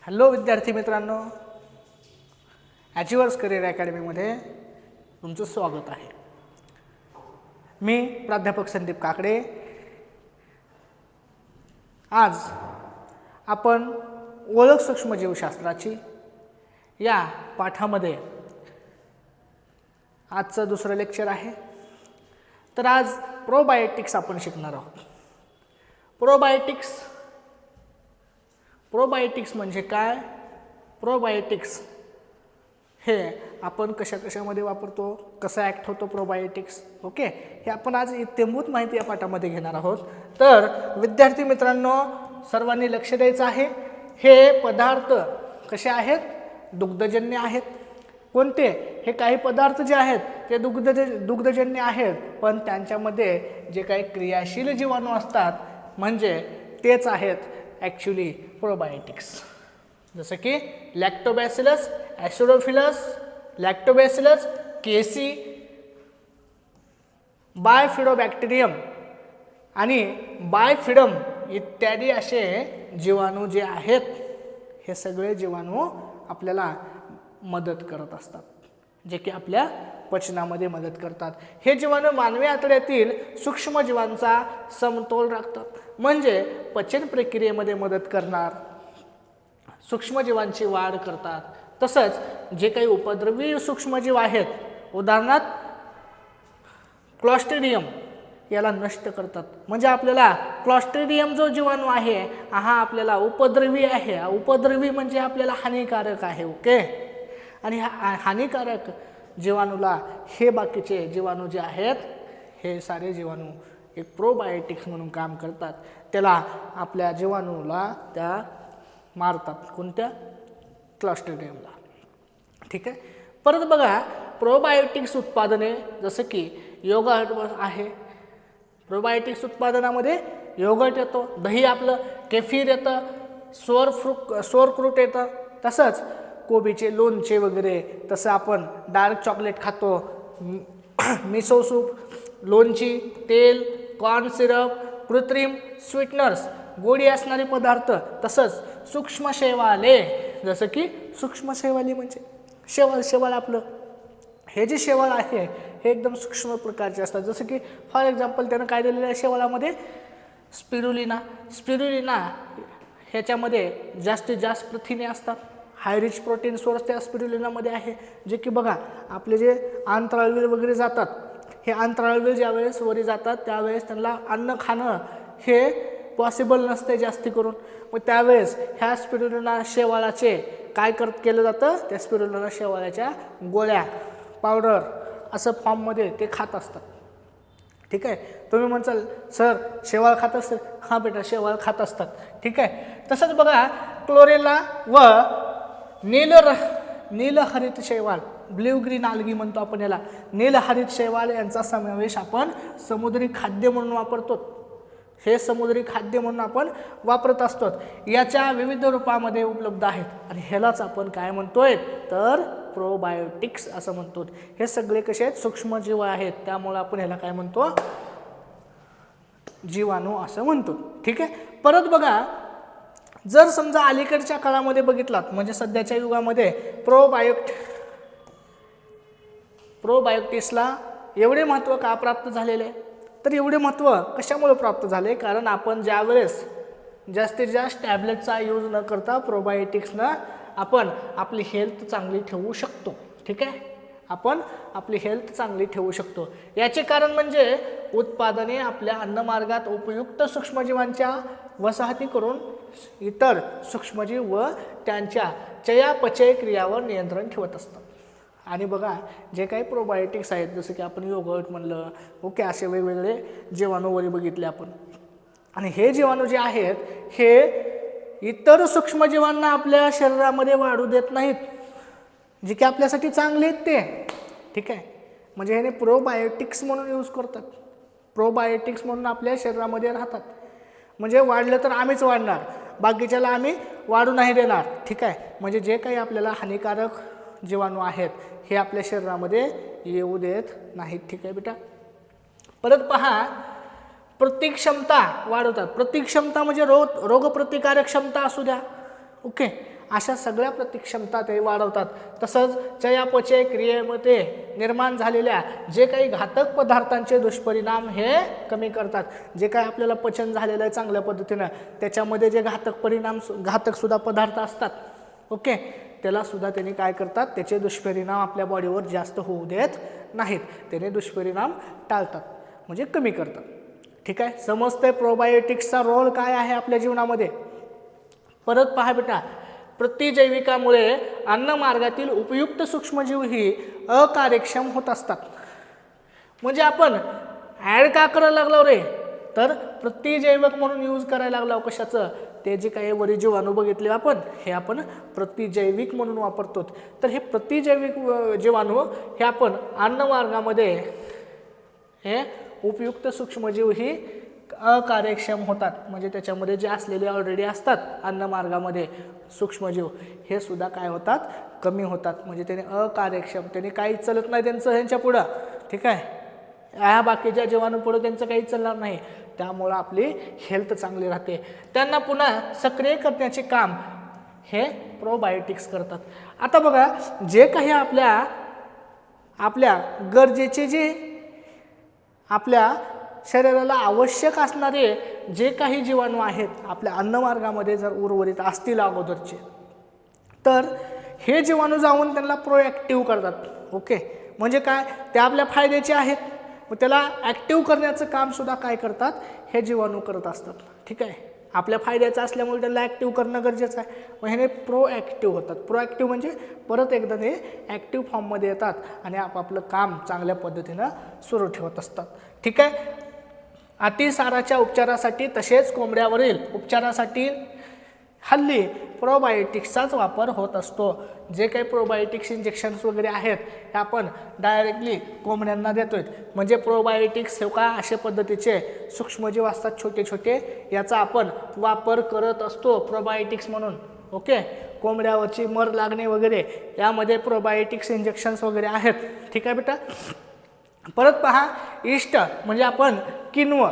Hello विद्यार्थी मित्रांनो, achievers career अकॅडमीमध्ये तुमचं स्वागत आहे. मी प्राध्यापक संदीप काकडे. आज आपण ओळख सूक्ष्मजीवशास्त्राची या पाठामध्ये आजचं दुसरं लेक्चर आहे. तर आज प्रोबायोटिक्स आपण शिकणार आहोत. प्रोबायोटिक्स म्हणजे काय? प्रोबायोटिक्स हे आपण कशामध्ये वापरतो, कसा ॲक्ट होतो प्रोबायोटिक्स, ओके, हे आपण आज इत्थंभूत माहिती या पाठामध्ये घेणार आहोत. तर विद्यार्थी मित्रांनो, सर्वांनी लक्ष द्यायचं आहे. हे पदार्थ कसे आहेत? दुग्धजन्य आहेत. कोणते? हे काही पदार्थ जे आहेत ते दुग्धजन्य आहेत, पण त्यांच्यामध्ये जे काही क्रियाशील जीवाणू असतात म्हणजे तेच आहेत ॲक्च्युली प्रोबायोटिक्स. जसं की लॅक्टोबॅसिलस ॲसिडोफिलस, केसी, बायफिडोबॅक्टेरियम आणि बायफिडम इत्यादी असे जीवाणू जे आहेत, हे सगळे जीवाणू आपल्याला मदत करत असतात, जे की आपल्या पचनामध्ये मदत करतात. हे जीवाणू मानवी आतड्यातील सूक्ष्मजीवांचा समतोल राखतात, म्हणजे पचन प्रक्रियेमध्ये मदत करणार, सूक्ष्मजीवांची वाढ करतात. तसंच जे काही उपद्रवी सूक्ष्मजीव आहेत, उदाहरणार्थ क्लॉस्ट्रिडियम, याला नष्ट करतात. म्हणजे आपल्याला क्लॉस्ट्रिडियम जो जीवाणू आहे हा आपल्याला उपद्रवी आहे. उपद्रवी म्हणजे आपल्याला हानिकारक आहे, ओके. आणि हानिकारक जीवाणूला हे बाकीचे जीवाणू जे आहेत, हे सारे जीवाणू एक प्रोबायोटिक्स म्हणून काम करतात. त्याला आपल्या जीवाणूला त्या मारतात. कोणत्या? क्लॉस्ट्रिडियमला. ठीक आहे. परत बघा, प्रोबायोटिक्स उत्पादने जसं की योगर्ट आहे. प्रोबायोटिक्स उत्पादनामध्ये योगर्ट येतो, दही आपलं, केफीर येतं, सोरफ्रूट येतं, तसंच कोबीचे लोणचे वगैरे. तसं आपण डार्क चॉकलेट खातो, मिसो सूप, लोणची, तेल, कॉर्न सिरप, कृत्रिम स्वीटनर्स, गोडी असणारे पदार्थ, तसंच सूक्ष्म शैवाले. जसं की सूक्ष्म शैवाली म्हणजे शेवाळ आपलं. हे जे शेवाळ आहे हे एकदम सूक्ष्म प्रकारचे असतात. जसं की फॉर एक्झाम्पल त्यानं काय दिलेलं आहे शेवाळामध्ये? स्पिरुलिना ह्याच्यामध्ये जास्तीत जास्त प्रथिने असतात. हाय रिच प्रोटीन सोर्स त्या स्पिरुलिनामध्ये आहे, जे की बघा आपले जे अंतराळवीर वगैरे जातात, हे अंतराळवीर ज्यावेळेस वरी जातात त्यावेळेस त्यांना अन्न खाणं हे पॉसिबल नसते जास्ती करून. मग त्यावेळेस ह्या स्पिरुलिना शेवाळाचे काय केलं जातं? त्या स्पिरुलिना शेवाळाच्या गोळ्या, पावडर असं फॉर्ममध्ये ते खात असतात. ठीक आहे. तुम्ही म्हणसाल सर शेवाळ खात असतात? हां बेटा, शेवाळ खात असतात. ठीक आहे. तसंच बघा, क्लोरेला व नीलहरित शैवाल, ब्ल्यू ग्रीन आल्गी म्हणतो आपण याला, नीलहरित शैवाल यांचा समावेश आपण समुद्री खाद्य म्हणून वापरतो. हे समुद्री खाद्य म्हणून आपण वापरत असतो. याच्या विविध रूपामध्ये उपलब्ध आहेत आणि ह्यालाच आपण काय म्हणतोय तर प्रोबायोटिक्स असं म्हणतो. हे सगळे कसे आहेत? सूक्ष्मजीव आहेत, त्यामुळे आपण ह्याला काय म्हणतो? जीवाणू असं म्हणतो. ठीक आहे. परत बघा, जर समजा अलीकडच्या काळामध्ये बघितलात, म्हणजे सध्याच्या युगामध्ये प्रोबायोटिक्सला एवढे महत्त्व का प्राप्त झालेले आहे? तर एवढे महत्त्व कशामुळे प्राप्त झाले? कारण आपण ज्यावेळेस जास्तीत जास्त टॅबलेटचा यूज न करता प्रोबायोटिक्सनं आपण आपली हेल्थ चांगली ठेवू शकतो. ठीक आहे. आपण आपली हेल्थ चांगली ठेवू शकतो. याचे कारण म्हणजे उत्पादने आपल्या अन्नमार्गात उपयुक्त सूक्ष्मजीवांच्या वसाहती करून इतर सूक्ष्मजीव व त्यांच्या चयापचय क्रियावर नियंत्रण ठेवत असतात. आणि बघा, जे काही प्रोबायोटिक्स आहेत, जसं की आपण योगर्ट म्हणलं, ओके, असे वेगवेगळे जीवाणू वगैरे बघितले आपण. आणि हे जीवाणू जे आहेत हे इतर सूक्ष्मजीवांना आपल्या शरीरामध्ये वाढू देत नाहीत, जे की आपल्यासाठी चांगले आहेत ते. ठीक आहे. म्हणजे ह्याने प्रोबायोटिक्स म्हणून यूज करतात. प्रोबायोटिक्स म्हणून आपल्या शरीरामध्ये राहतात. म्हणजे वाढलं तर आम्हीच वाढणार, बाकीच्याला आम्ही वाढू नाही देणार. ठीक आहे. म्हणजे जे काही आपल्याला हानिकारक जीवाणू आहेत हे आपल्या शरीरामध्ये येऊ देत नाहीत. ठीक आहे बेटा. परत पहा, प्रतिक्षमता वाढवतात. प्रतिक्षमता म्हणजे रोगप्रतिकारक क्षमता असू द्या, ओके, अशा सगळ्या प्रतिक्षमता ते वाढवतात. तसंच चयापचय क्रियेमध्ये निर्माण झालेल्या जे काही घातक पदार्थांचे दुष्परिणाम हे कमी करतात. जे काही आपल्याला पचन झालेलं आहे चांगल्या पद्धतीनं त्याच्यामध्ये जे घातकसुद्धा पदार्थ असतात ओके त्याला सुद्धा त्यांनी काय करतात त्याचे दुष्परिणाम आपल्या बॉडीवर जास्त होऊ देत नाहीत. त्याने दुष्परिणाम टाळतात म्हणजे कमी करतात. ठीक आहे समजतंय प्रोबायोटिक्सचा रोल काय आहे आपल्या जीवनामध्ये. परत पहा बेटा प्रतिजैविकामुळे अन्नमार्गातील उपयुक्त सूक्ष्मजीव ही अकार्यक्षम होत असतात. म्हणजे आपण ॲड का करायला लागलो रे तर प्रतिजैवक म्हणून यूज करायला लागलो. कशाचं ते जे काही वरील जीवाणू बघितले आपण हे आपण प्रतिजैविक म्हणून वापरतो. तर हे प्रतिजैविक जीवाणू हे आपण अन्नमार्गामध्ये हे उपयुक्त सूक्ष्मजीव ही अकार्यक्षम होतात. म्हणजे त्याच्यामध्ये जे असलेले ऑलरेडी असतात अन्नमार्गामध्ये सूक्ष्मजीव हे सुद्धा काय होतात कमी होतात. म्हणजे त्याने अकार्यक्षम त्याने काही चलत नाही त्यांच्या पुढं. ठीक आहे ह्या बाकीच्या जीवाणू पुढं त्यांचं काही चालणार नाही. त्यामुळं आपली हेल्थ चांगली राहते. त्यांना पुन्हा सक्रिय करण्याचे काम हे प्रोबायोटिक्स करतात. आता बघा जे काही आपल्या गरजेचे जे आपल्या शरीराला आवश्यक असणारे जे काही जीवाणू आहेत आपल्या अन्नमार्गामध्ये जर उर्वरित असतील अगोदरचे तर हे जीवाणू जाऊन त्यांना प्रोॲक्टिव्ह करतात. ओके म्हणजे काय ते आपल्या फायद्याचे आहेत. मग त्याला ॲक्टिव्ह करण्याचं कामसुद्धा काय करतात हे जीवाणू करत असतात. ठीक आहे आपल्या फायद्याचं असल्यामुळे त्याला ॲक्टिव्ह करणं गरजेचं आहे. मग ह्याने प्रोॲक्टिव्ह होतात. प्रोॲक्टिव्ह म्हणजे परत एकदा ते ॲक्टिव्ह फॉर्ममध्ये येतात आणि आपापलं काम चांगल्या पद्धतीनं सुरू ठेवत असतात. ठीक आहे अतिसाराच्या उपचारासाठी तसेच कोंबड्यावरील उपचारासाठी हल्ली प्रोबायोटिक्सचाच वापर होत असतो. जे काही प्रोबायोटिक्स इंजेक्शन्स वगैरे आहेत हे आपण डायरेक्टली कोंबड्यांना देतोय. म्हणजे प्रोबायोटिक्स हे का अशा पद्धतीचे सूक्ष्मजीव असतात छोटे छोटे याचा आपण वापर करत असतो प्रोबायोटिक्स म्हणून. ओके कोंबड्यावरची मर लागणे वगैरे यामध्ये प्रोबायोटिक्स इंजेक्शन्स वगैरे आहेत. ठीक आहे बेटा. परत पहा इष्ट म्हणजे आपण किण्व.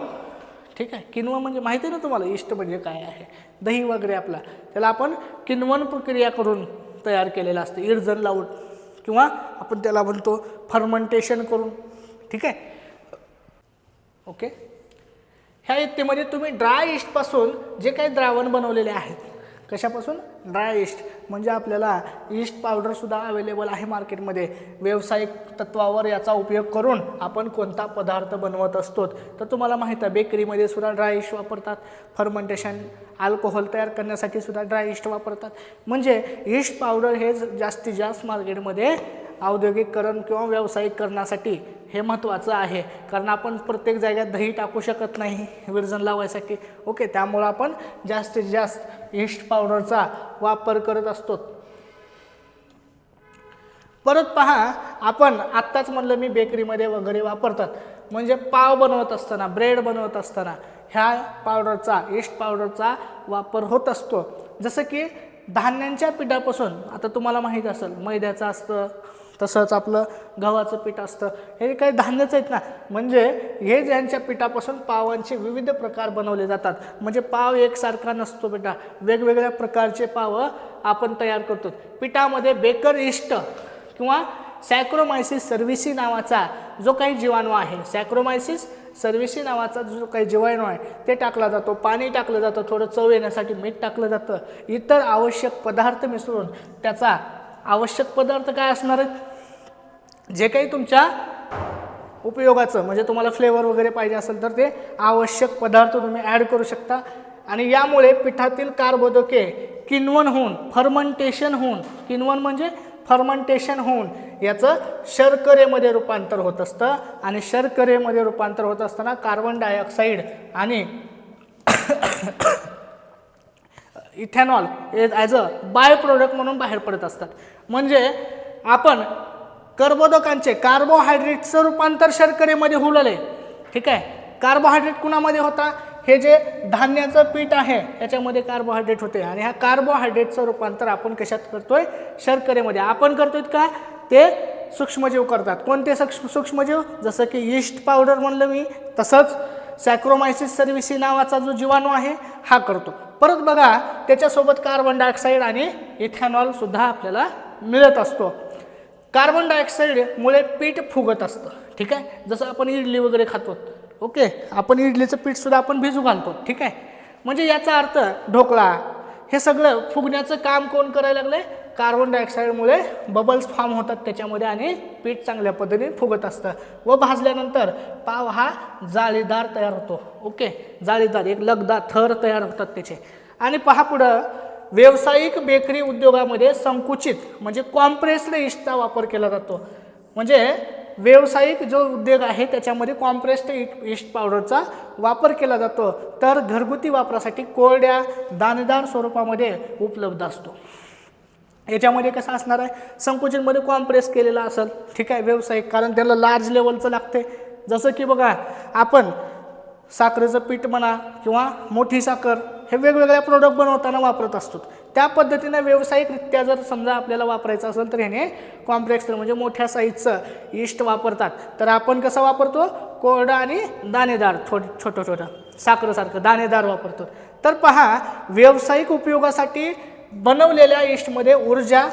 ठीक आहे किण्व म्हणजे माहिती आहे ना तुम्हाला इष्ट म्हणजे काय आहे. दही वगैरे आपला त्याला आपण किण्वन प्रक्रिया करून तयार केलेलं असतं इरजण लावून किंवा आपण त्याला म्हणतो फर्मेंटेशन करून. ठीक आहे ओके ह्या इत्तेमध्ये तुम्ही ड्राय इस्टपासून जे काही द्रावण बनवलेले आहेत कशापासून ड्राय इस्ट म्हणजे आपल्याला इस्ट पावडरसुद्धा अवेलेबल आहे मार्केटमध्ये. व्यावसायिक तत्वावर याचा उपयोग करून आपण कोणता पदार्थ बनवत असतो तर तुम्हाला माहीत आहे बेकरीमध्ये सुद्धा ड्राय इस्ट वापरतात. फर्मेंटेशन अल्कोहोल तयार करण्यासाठी सुद्धा ड्राय इस्ट वापरतात. म्हणजे इस्ट पावडर हे जास्तीत जास्त मार्केटमध्ये औद्योगिकरण किंवा व्यावसायिकरणासाठी हे महत्त्वाचं आहे. कारण आपण प्रत्येक जागेत दही टाकू शकत नाही विरजण लावायसाठी. ओके त्यामुळं आपण जास्तीत जास्त इस्ट पावडरचा वापर करत असतो. परत पहा आपण आत्ताच म्हणलं मी बेकरीमध्ये वगैरे वापरतात. म्हणजे पाव बनवत असताना ब्रेड बनवत असताना ह्या पावडरचा इस्ट पावडरचा वापर होत असतो. जसं की धान्यांच्या पिठापासून आता तुम्हाला माहीत असेल मैद्याचं असतं तसंच आपलं गव्हाचं पीठ असतं. हे काही धान्यच आहेत ना. म्हणजे हे ज्यांच्या पिठापासून पावांचे विविध प्रकार बनवले जातात. म्हणजे पाव एकसारखा नसतो बेटा. वेगवेगळ्या प्रकारचे पाव आपण तयार करतो. पिठामध्ये बेकर इस्ट किंवा सॅक्रोमायसिस सर्व्हिसी नावाचा जो काही जीवाणू आहे सॅक्रोमायसिस सर्व्हिसी नावाचा जो काही जीवाणू आहे ते टाकला जातो. पाणी टाकलं जातं थोडं चव येण्यासाठी मीठ टाकलं जातं. इतर आवश्यक पदार्थ मिसळून त्याचा आवश्यक पदार्थ काय असणार आहेत जे काही तुमच्या उपयोगाचं म्हणजे तुम्हाला फ्लेवर वगैरे पाहिजे असेल तर ते आवश्यक पदार्थ तुम्ही ॲड करू शकता. आणि यामुळे पिठातील कार्बोदके किण्वन होऊन फर्मेंटेशन होऊन किण्वन म्हणजे फर्मेंटेशन होऊन याचं शर्करेमध्ये रूपांतर होत असतं. आणि शर्करेमध्ये रूपांतर होत असताना कार्बन डायऑक्साईड आणि ethanol as a by product म्हणून बाहेर पडत असतात. म्हणजे आपण कर्बोदकांचे कार्बोहायड्रेटचं रूपांतर शर्करेमध्ये होऊ लागले. ठीक आहे कार्बोहायड्रेट कुणामध्ये होता हे जे धान्याचं पीठ आहे याच्यामध्ये कार्बोहायड्रेट होते. आणि ह्या कार्बोहायड्रेटचं रूपांतर आपण कशात करतोय शर्करेमध्ये. आपण करतोय का ते सूक्ष्मजीव करतात. कोणते सूक्ष्मजीव जसं की ईस्ट पावडर म्हणलं मी तसंच सॅक्रोमायसिस सर्व्हिसी नावाचा जो जीवाणू आहे हा करतो. परत बघा त्याच्यासोबत कार्बन डायऑक्साईड आणि इथेनॉल सुद्धा आपल्याला मिळत असतो. कार्बन डायऑक्साईडमुळे पीठ फुगत असतं. ठीक आहे, जसं आपण इडली वगैरे खातो. ओके, आपण इडलीचं पीठ सुद्धा आपण भिजू घालतो. ठीक आहे, म्हणजे याचा अर्थ ढोकळा हे सगळं फुगण्याचं काम कोण करायला लागले? कार्बन डायऑक्साईडमुळे बबल्स फॉर्म होतात त्याच्यामध्ये आणि पीठ चांगल्या पद्धतीने फुगत असतं व भाजल्यानंतर पाव हा जाळीदार तयार होतो. ओके, जाळीदार एक लगदा थर तयार होतात त्याचे. आणि पहा पुढं, व्यावसायिक बेकरी उद्योगामध्ये संकुचित म्हणजे कॉम्प्रेस्ड ईस्टचा वापर केला जातो. म्हणजे व्यावसायिक जो उद्योग आहे त्याच्यामध्ये कॉम्प्रेस्ड ईस्ट पावडरचा वापर केला जातो, तर घरगुती वापरासाठी कोरड्या दाणेदार स्वरूपामध्ये उपलब्ध असतो. याच्यामध्ये कसं असणार आहे? संकुचितमध्ये कॉम्प्रेस केलेला असेल. ठीक आहे, व्यावसायिक, कारण त्याला लार्ज लेवलचं लागते. जसं की बघा, आपण साखरेचं पीठ म्हणा किंवा मोठी साखर हे वेगवेगळ्या प्रोडक्ट बनवताना वापरत असतो. त्या पद्धतीने व्यावसायिकरित्या जर समजा आपल्याला वापरायचं असेल तर ह्याने कॉम्प्लेक्स म्हणजे मोठ्या साईजचं ईस्ट वापरतात. तर आपण कसं वापरतो? कोरडा आणि दाणेदार, छोटं छोटं साखरेसारखं दाणेदार वापरतो. तर पहा, व्यावसायिक उपयोगासाठी बनवलेल्या ईस्टमध्ये ऊर्जा,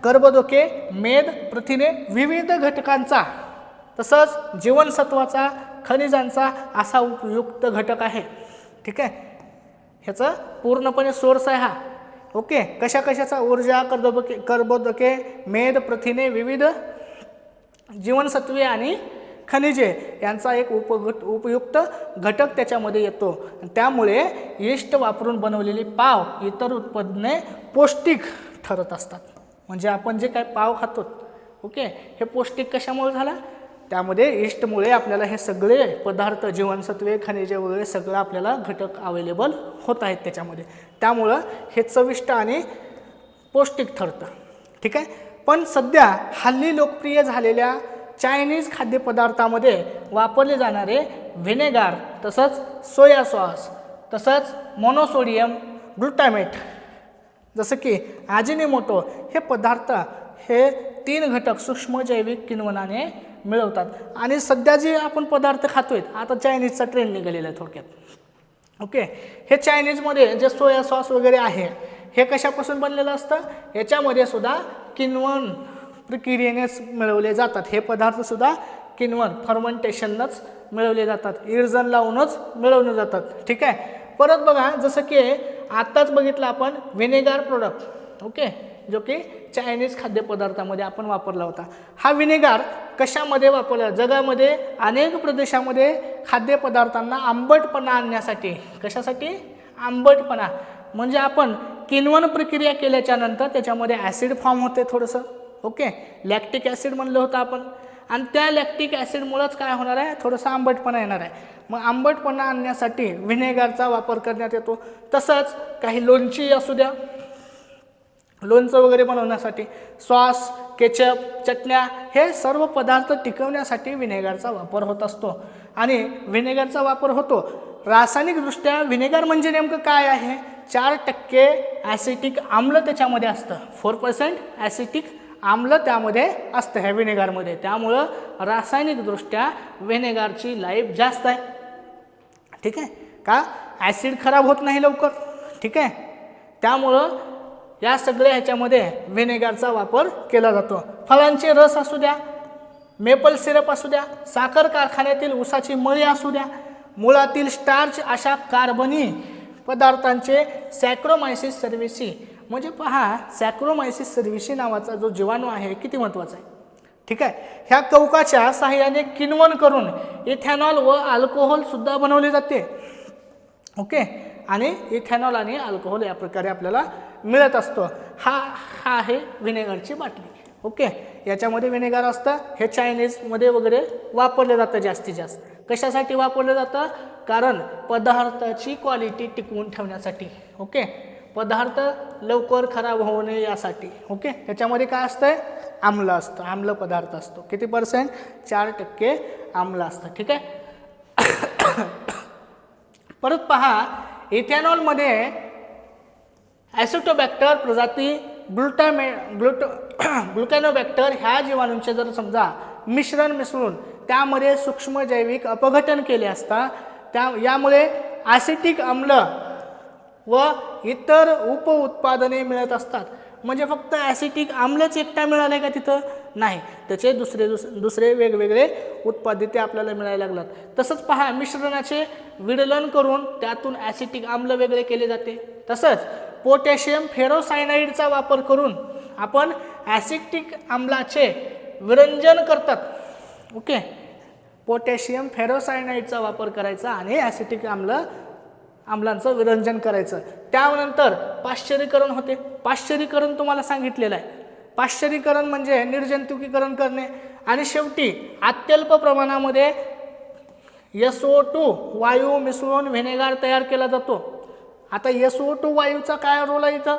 कर्बोदके, मेद, प्रथिने, विविध घटकांचा तसंच जीवनसत्वाचा, खनिजांचा असा उपयुक्त घटक आहे. ठीक आहे, ह्याचा पूर्णपणे सोर्स आहे हा. ओके, कशा कशाचा? ऊर्जा, कर्बोदके, मेद, प्रथिने, विविध जीवनसत्वे आणि खनिजे यांचा एक उपयुक्त घटक त्याच्यामध्ये येतो. त्यामुळे यीस्ट वापरून बनवलेली पाव इतर उत्पादने पौष्टिक ठरत असतात. म्हणजे आपण जे काय पाव खातो, ओके, हे पौष्टिक कशामुळे झालं? त्यामध्ये यीस्टमुळे आपल्याला हे सगळे पदार्थ, जीवनसत्वे, खनिजे वगैरे सगळं आपल्याला घटक अवेलेबल होत आहेत त्याच्यामध्ये. त्यामुळं हे चविष्ट आणि पौष्टिक ठरतं. ठीक आहे, पण सध्या हल्ली लोकप्रिय झालेल्या चायनीज खाद्यपदार्थामध्ये वापरले जाणारे व्हिनेगार, तसंच सोया सॉस, तसंच मोनोसोडियम ग्लुटामेट, जसं की अजिनोमोटो हे पदार्थ हे 3 घटक सूक्ष्म जैविक किण्वनाने मिळवतात. आणि सध्या जे आपण पदार्थ खातोय, आता चायनीजचा ट्रेंड निघालेला आहे थोडक्यात. ओके, हे चायनीजमध्ये जे सोया सॉस वगैरे आहे हे कशापासून बनलेलं असतं? याच्यामध्ये सुद्धा किण्वन प्रक्रियेनेच मिळवले जातात. हे पदार्थसुद्धा किण्वन फर्मेंटेशनच मिळवले जातात, इर्जन लावूनच मिळवले जातात. ठीक आहे, परत बघा, जसं की आत्ताच बघितलं आपण व्हिनेगार प्रोडक्ट, ओके, जो की चायनीज खाद्यपदार्थामध्ये आपण वापरला होता. हा व्हिनेगार कशामध्ये वापरला? जगामध्ये अनेक प्रदेशामध्ये खाद्यपदार्थांना आंबटपणा आणण्यासाठी. कशासाठी? आंबटपणा. म्हणजे आपण किण्वन प्रक्रिया केल्याच्या नंतर त्याच्यामध्ये ॲसिड फॉर्म होते थोडंसं. ओके, लॅक्टिक ॲसिड म्हणलं होतं आपण, आणि त्या लॅक्टिक ॲसिडमुळंच काय होणार आहे? थोडंसं आंबटपणा येणार आहे. मग आंबटपणा आणण्यासाठी व्हिनेगारचा वापर करण्यात येतो. तसंच काही लोणची असू द्या, लोणचं वगैरे बनवण्यासाठी, सॉस, केचप, चटण्या हे सर्व पदार्थ टिकवण्यासाठी व्हिनेगारचा वापर होत असतो. आणि व्हिनेगारचा वापर होतो रासायनिकदृष्ट्या. व्हिनेगार म्हणजे नेमकं काय आहे? 4% ॲसिटिक आम्ल त्याच्यामध्ये असतं. 4% ॲसिटिक आम्ल त्यामध्ये असतं ह्या व्हिनेगारमध्ये. त्यामुळं रासायनिकदृष्ट्या व्हिनेगारची लाईफ जास्त आहे. ठीक आहे, का? ॲसिड खराब होत नाही लवकर. ठीक आहे, त्यामुळं या सगळ्या ह्याच्यामध्ये व्हिनेगारचा वापर केला जातो. फळांचे रस असू द्या, मेपल सिरप असू द्या, साखर कारखान्यातील ऊसाची मळी असू द्या, मुळातील स्टार्च अशा कार्बनी पदार्थांचे सॅक्रोमायसिस सर्व्हिसी. म्हणजे पहा, सॅक्रोमायसिस सर्व्हिसी नावाचा जो जीवाणू आहे किती महत्त्वाचा आहे. ठीक आहे, ह्या कवकाच्या साहाय्याने किण्वन करून इथेनॉल व अल्कोहोल सुद्धा बनवले जाते. ओके, आणि इथेनॉल आणि अल्कोहोल या प्रकारे आपल्याला मिळत असतो. हा आहे व्हिनेगरची बाटली. ओके, याच्यामध्ये व्हिनेगर असतं. हे चायनीजमध्ये वगैरे वापरलं जातं जास्तीत जास्त. कशासाठी वापरलं जातं? कारण पदार्थाची क्वालिटी टिकवून ठेवण्यासाठी. ओके, पदार्थ लवकर खराब होऊ नये यासाठी. ओके, त्याच्यामध्ये काय असतं? आम्ल असतं, आम्ल पदार्थ असतो. किती %? 4% आम्ल असतं. ठीक आहे, परत पहा, इथेनॉलमध्ये ॲसिटोबॅक्टर प्रजाती, ग्लुकॅनोबॅक्टर ह्या जीवाणूंचे जर समजा मिश्रण मिसळून त्यामध्ये सूक्ष्म जैविक अपघटन केले असता, यामुळे ॲसिटिक आम्ल व इतर उपउत्पादने मिळत असतात. म्हणजे फक्त ॲसिटिक आम्लच एकटा मिळालं का तिथं? नाही, त्याचे दुसरे वेगवेगळे उत्पादिते आपल्याला मिळायला लागतात. तसंच पहा, मिश्रणाचे विडलन करून त्यातून ॲसिटिक आम्ल वेगळे केले जाते. तसंच पोटॅशियम फेरोसायनाईडचा वापर करून आपण ॲसिटिक आम्लाचे विरंजन करतात. ओके, पोटॅशियम फेरोसायनाईडचा वापर करायचा आणि ॲसिटिक आम्लांचं विरंजन करायचं. त्यानंतर पाश्चरीकरण होते. पाश्चरीकरण तुम्हाला सांगितलेलं आहे. पाश्चरीकरण म्हणजे निर्जंतुकीकरण करणे. आणि शेवटी अत्यल्प प्रमाणामध्ये SO2 वायू मिसळून व्हिनेगार तयार केला जातो. आता SO2 वायूचा काय रोल आहे इथं?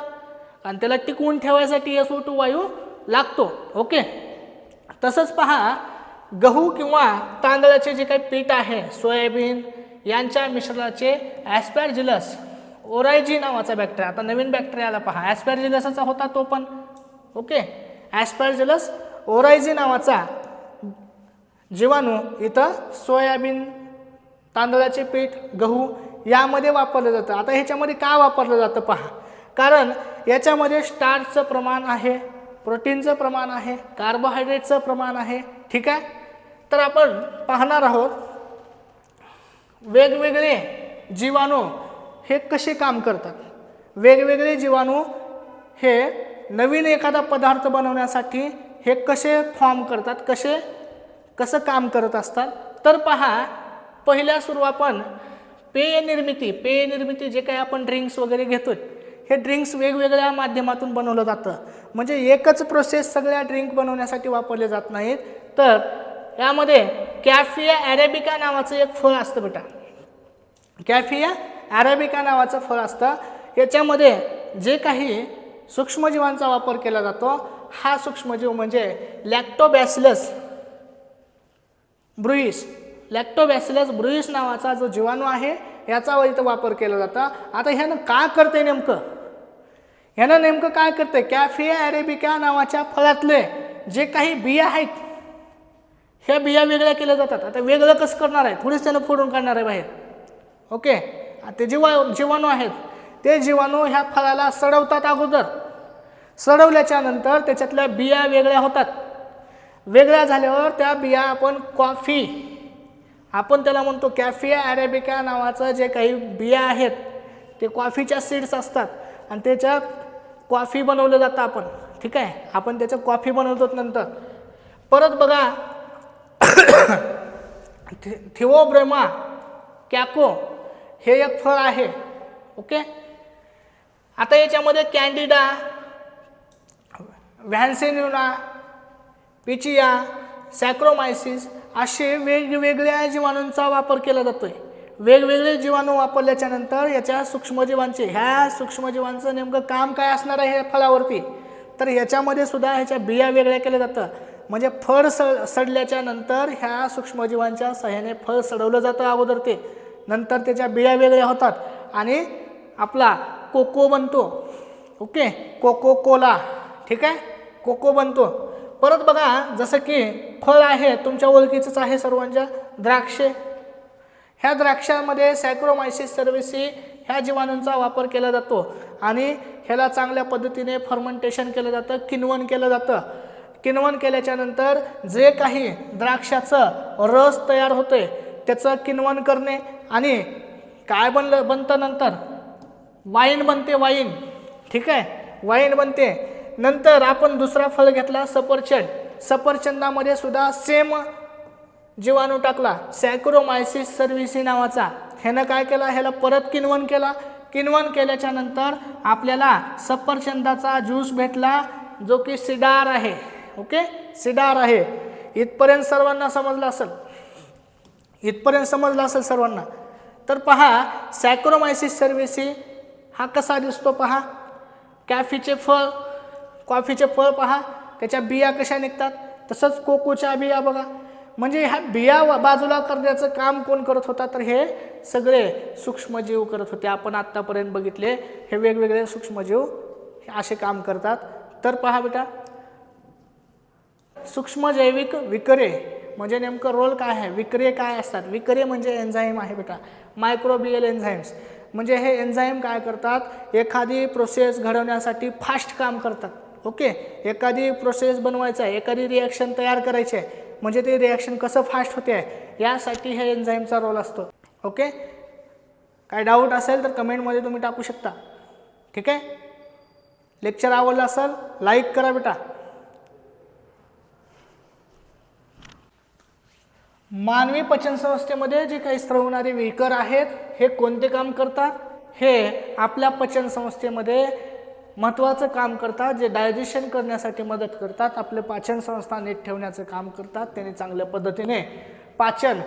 आणि त्याला टिकवून ठेवायसाठी SO2 वायू लागतो. ओके, तसंच पहा, गहू किंवा तांदळाचे जे काही पीठ आहे, सोयाबीन यांच्या मिश्रणाचे ॲस्पॅरजिलस ओरायजी नावाचा बॅक्टेरिया, आता नवीन बॅक्टेरियाला पहा, ॲस्पॅरजिलसचा होता तो पण. ओके, ॲस्पॅरजिलस ओरायजी नावाचा जीवाणू इथं सोयाबीन, तांदळाचे पीठ, गहू यामध्ये वापरलं जातं. आता ह्याच्यामध्ये का वापरलं जातं पहा, कारण याच्यामध्ये स्टार्चचं प्रमाण आहे, प्रोटीनचं प्रमाण आहे, कार्बोहायड्रेटचं प्रमाण आहे. ठीक आहे, तर आपण पाहणार आहोत वेगवेगळे जीवाणू हे कसे काम करतात. वेगवेगळे जीवाणू हे नवीन एखादा पदार्थ बनवण्यासाठी हे कसे फॉर्म करतात, कसं काम करत असतात. तर पहा, पहिल्या सुरू आपण पेय निर्मिती जे काही आपण ड्रिंक्स वगैरे घेतोय, हे ड्रिंक्स वेगवेगळ्या माध्यमातून बनवलं जातं. म्हणजे एकच प्रोसेस सगळ्या ड्रिंक बनवण्यासाठी वापरले जात नाहीत. तर यामध्ये कॅफिया अरेबिका नावाचं एक फळ असतं बेटा. कॅफिया अरेबिका नावाचं फळ असतं. याच्यामध्ये जे काही सूक्ष्मजीवांचा वापर केला जातो, हा सूक्ष्मजीव म्हणजे लॅक्टोबॅसिलस ब्रुईस नावाचा जो जीवाणू आहे, याचा इथं वापर केला जाता. आता ह्यानं काय करते नेमकं? काय करते? कॅफिया अरेबिका नावाच्या फळातले जे काही बिया आहेत, ह्या बिया वेगळ्या केल्या जातात. आता वेगळं कसं करणार आहे? थोडीच त्यानं फोडून काढणार आहे बाहेर. ओके, ते जीवाणू आहेत, ते जीवाणू ह्या फळाला सडवतात. अगोदर सडवल्याच्या नंतर त्याच्यातल्या बिया वेगळ्या होतात. वेगळ्या झाल्यावर त्या बिया आपण त्याला म्हणतो कॅफिया अरेबिका नावाचं जे काही बिया आहेत, ते कॉफीच्या सीड्स असतात आणि त्याच्यात कॉफी बनवलं जातं आपण. ठीक आहे, आपण त्याचं कॉफी बनवतो. नंतर परत बघा थिओब्रेमा कॅको हे एक फळ आहे. ओके, आता याच्यामध्ये कॅन्डिडा, व्हॅन्सेन्युला, पिचिया, सॅक्रोमायसिस असे वेगवेगळ्या जीवाणूंचा वापर केला जातोय. वेगवेगळे जीवाणू वापरल्याच्या नंतर ह्या सूक्ष्मजीवांचं नेमकं काम काय असणार आहे फळावरती? तर ह्याच्यामध्ये सुद्धा ह्याच्या बिया वेगळ्या केल्या जातं. म्हणजे फळ सडल्याच्या नंतर ह्या सूक्ष्मजीवांच्या सहाय्याने फळ सडवलं जातं अगोदर, ते नंतर त्याच्या बिया वेगळ्या होतात आणि आपला कोको बनतो. Okay, Coca Cola. ठीक आहे, कोको बनतो. परत बघा, जसं की फळ आहे तुमच्या ओळखीचंच आहे सर्वांच्या, द्राक्षे. ह्या द्राक्षामध्ये सॅक्रोमायसिस सर्व्हिसी ह्या जीवाणूंचा वापर केला जातो आणि ह्याला चांगल्या पद्धतीने फर्मेंटेशन केलं जातं, किण्वन केलं जातं. किण्वन केल्याच्या नंतर जे काही द्राक्षाचं रस तयार होतोय त्याचं किण्वन करणे आणि काय बनतं नंतर? वाईन बनते, वाईन. ठीक आहे, वाईन बनते. नंतर आपण दुसरा फळ घेतला सफरचंद. सफरचंदामध्ये सुद्धा सेम जीवाणू टाकला, सॅक्रोमायसिस सर्व्हिसी नावाचा. ह्यानं काय केला? ह्याला परत किण्वन केला. किण्वन केल्याच्या नंतर आपल्याला सफरचंदाचा ज्यूस भेटला, जो की सिडार आहे. ओके, सिडार आहे. इथपर्यंत समजलं असेल सर्वांना. तर पहा, सॅक्रोमायसिस सर्व्हिसी हा कसा दिसतो पहा. कॉफीचे फळ पहा, त्याच्या बिया कशा निघतात. तसंच कोकोच्या बिया बघा. म्हणजे ह्या बिया बाजूला करण्याचं काम कोण करत होता? तर हे सगळे सूक्ष्मजीव करत होते. आपण आत्तापर्यंत बघितले हे वेगवेगळे सूक्ष्मजीव असे काम करतात. तर पहा बेटा, सूक्ष्मजैविक विकरे म्हणजे नेमकं रोल काय आहे? विक्रिय काय असतात? विक्रिय म्हणजे एन्झाईम आहे बेटा, मायक्रोबियल एन्झाईम्स. म्हणजे हे एन्झाईम काय करतात, एखादी प्रोसेस घडवण्यासाठी फास्ट काम करतात. ओके, एखादी प्रोसेस बनवायचं आहे, एखादी रिॲक्शन तयार करायची आहे, म्हणजे ते रिॲक्शन कसं फास्ट होते आहे यासाठी हे एन्झाईमचा रोल असतो. ओके, काय डाऊट असेल तर कमेंटमध्ये तुम्ही टाकू शकता. ठीक आहे, लेक्चर आवडलं असेल लाईक करा बेटा. मानवी पचन संस्थेमध्ये जे काही स्रवणारे विकर आहेत हे कोणते काम करतात, हे आपल्या पचन संस्थेमध्ये महत्त्वाचं काम करतात, जे डायजेशन करण्यासाठी मदत करतात, आपले पाचन संस्था नीट ठेवण्याचं काम करतात, त्यांनी चांगल्या पद्धतीने पाचन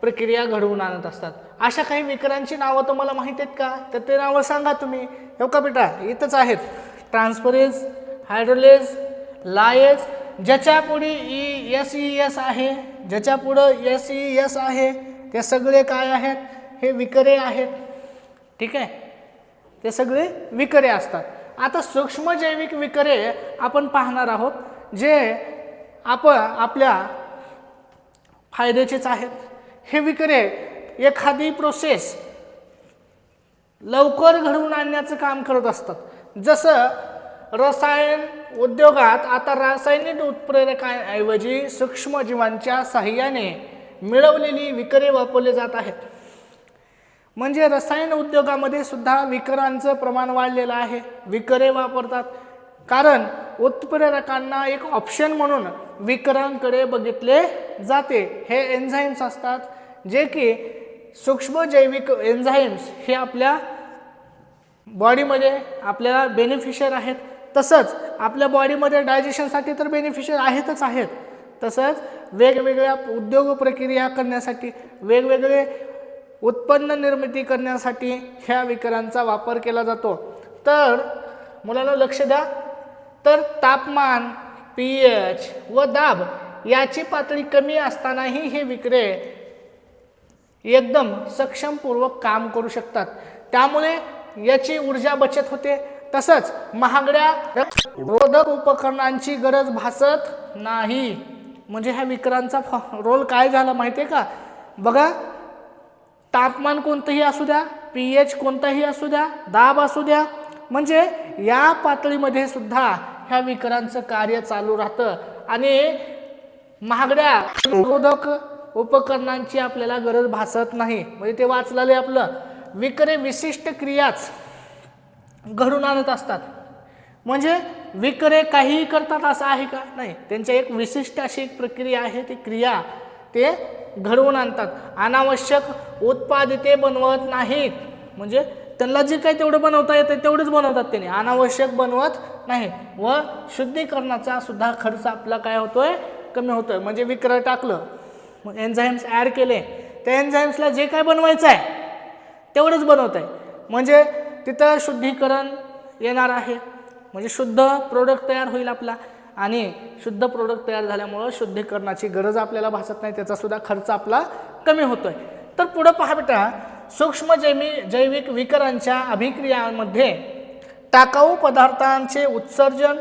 प्रक्रिया घडवून आणत असतात. अशा काही विकरांची नावं तुम्हाला माहीत आहेत का, तर ते नावं सांगा तुम्ही. हो का बेटा, इथंच आहेत. ट्रान्सफरेज, हायड्रोलेज, लायेज, ज्याच्या पुढे एस आहे, ज्याच्या पुढं एस आहे, ते सगळे काय आहेत, हे विकरे आहेत. ठीक आहे, ते सगळे विकरे असतात. आता सूक्ष्मजैविक विकरे आपण पाहणार आहोत, जे आपल्या फायद्याचेच आहेत. हे विकरे एखादी प्रोसेस लवकर घडवून आणण्याचं काम करत असतात. जसं रसायन उद्योगात आता रासायनिक उत्प्रेरकांऐवजी सूक्ष्मजीवांच्या साहाय्याने मिळवलेली विकरे वापरले जात आहेत. म्हणजे रसायन उद्योगामध्ये सुद्धा विकरांचं प्रमाण वाढलेलं आहे. विकरे वापरतात कारण उत्प्रेरकांना एक ऑप्शन म्हणून विकरांकडे बघितले जाते. हे एन्झाईम्स असतात, जे की सूक्ष्मजैविक एन्झाईम्स हे आपल्या बॉडीमध्ये आपल्याला बेनिफिशियर आहेत. तसंच आपल्या बॉडीमध्ये डायजेशनसाठी तर बेनिफिशियर आहेतच आहेत. तसंच वेगवेगळ्या उद्योग प्रक्रिया करण्यासाठी, वेगवेगळे उत्पन्न निर्मिती करण्यासाठी ह्या विकरांचा वापर केला जातो. तर मुलांना लक्ष द्या, तर तापमान, pH व दाब याची पातळी कमी असतानाही हे विकरे एकदम सक्षमपूर्वक काम करू शकतात. त्यामुळे याची ऊर्जा बचत होते. तसंच महागड्या रोधक उपकरणांची गरज भासत नाही. म्हणजे ह्या विकरांचा रोल काय झाला माहिती आहे का, बघा, तापमान कोणतंही असू द्या, pH कोणताही असू द्या, दाब असू द्या, म्हणजे या पातळीमध्ये सुद्धा ह्या विकरांचं कार्य चालू राहतं आणि महागड्या रोधक उपकरणांची आपल्याला गरज भासत नाही. म्हणजे ते वाचलेले आपलं विकरे विशिष्ट क्रियाच घडून आणत असतात. म्हणजे विकरे काहीही करतात असं आहे का, नाही, त्यांच्या एक विशिष्ट अशी एक प्रक्रिया आहे, ती क्रिया ते घडवून आणतात. अनावश्यक उत्पादिते बनवत नाहीत. म्हणजे त्यांना जे काही तेवढं बनवता येतं तेवढंच बनवतात, त्यांनी अनावश्यक बनवत नाही. व शुद्धीकरणाचा सुद्धा खर्च आपला काय होतोय, कमी होतोय. म्हणजे विकर टाकलं, मग एन्झाईम्स ॲड केले, त्या एन्झाईम्सला जे काय बनवायचं आहे तेवढंच बनवत आहे. म्हणजे तिथं शुद्धीकरण येणार आहे, म्हणजे शुद्ध प्रोडक्ट तयार होईल आपला. आणि शुद्ध प्रोडक्ट तयार झाल्यामुळं शुद्धीकरणाची गरज आपल्याला भासत नाही, त्याचा सुद्धा खर्च आपला कमी होतोय. तर पुढं पहा बेटा, जैविक विकरांच्या अभिक्रियांमध्ये टाकाऊ पदार्थांचे उत्सर्जन,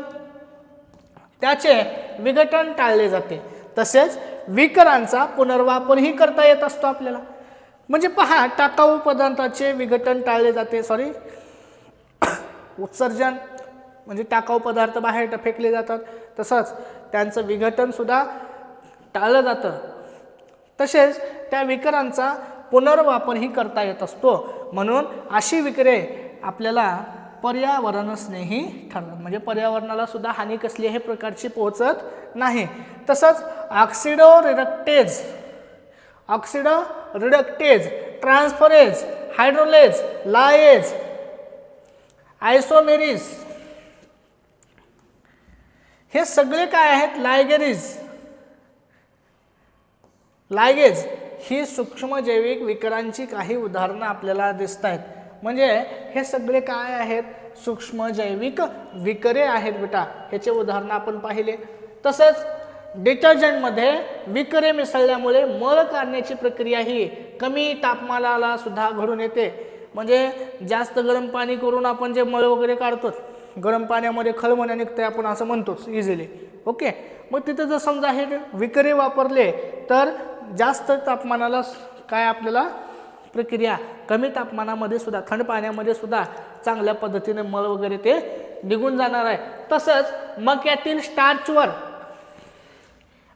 त्याचे विघटन टाळले जाते. तसेच विकरांचा पुनर्वापरही करता येत असतो आपल्याला. म्हणजे पहा, टाकाऊ पदार्थाचे विघटन टाळले जाते, उत्सर्जन म्हणजे टाकाऊ पदार्थ बाहेर फेकले जातात, तसंच त्यांचं विघटन सुद्धा टाळलं जातं. तसेच त्या विकरांचा पुनर्वापरही करता येत असतो. म्हणून अशी विकरे आपल्याला पर्यावरण स्नेही ठरतात. म्हणजे पर्यावरणाला सुद्धा हानी कसल्याही प्रकारची पोहोचत नाही. तसंच ऑक्सिडोरिडक्टेज, ट्रान्सफरेज, हायड्रोलेज, लायेज, आयसोमेरिज, हे सगळे काय आहेत, लायगेज ही सूक्ष्मजैविक विकरांची काही उदाहरणं आपल्याला दिसत आहेत. म्हणजे हे सगळे काय आहेत, सूक्ष्मजैविक विकरे आहेत बेटा. ह्याचे उदाहरणं आपण पाहिले. तसंच डिटर्जंटमध्ये विकरे मिसळल्यामुळे मळ काढण्याची प्रक्रिया ही कमी तापमानाला सुद्धा घडून येते. म्हणजे जास्त गरम पाणी करून आपण जे मळ वगैरे काढतो, गरम पाण्यामध्ये खळबळणे निघते आपण असं म्हणतोच इझिली. ओके, मग तिथं जर समजा हे विकरे वापरले तर जास्त तापमानाला काय आपल्याला प्रक्रिया कमी तापमानामध्ये सुद्धा, थंड पाण्यामध्ये सुद्धा चांगल्या पद्धतीने मळ वगैरे ते निघून जाणार आहे. तसंच मक्यातील स्टार्चवर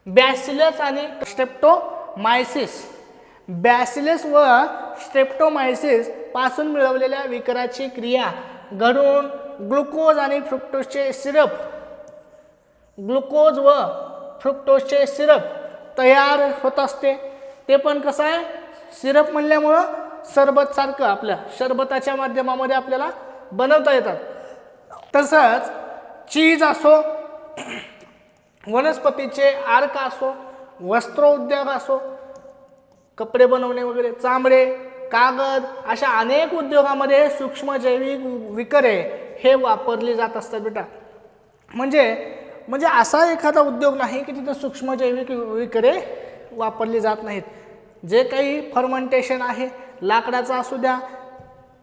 बॅसिलस आणि बॅसिलस व स्ट्रेप्टोमायसिस पासून मिळवलेल्या विकराची क्रिया घडून ग्लुकोज व फ्रुक्टोजचे सिरप तयार होत असते. ते पण कसं आहे, सिरप म्हणल्यामुळं सरबत सारखं आपल्या सरबताच्या माध्यमामध्ये आपल्याला बनवता येतात. तसंच चीज असो, वनस्पतीचे अर्क असो, वस्त्रोद्योग असो, कपडे बनवणे वगैरे, चामडे, कागद अशा अनेक उद्योगामध्ये सूक्ष्म जैविक विकरे हे वापरली जात असतात बेटा. म्हणजे असा एखादा उद्योग नाही की तिथं सूक्ष्म जैविक विकरे वापरली जात नाहीत. जे काही फर्मेंटेशन आहे, लाकडाचा असू द्या,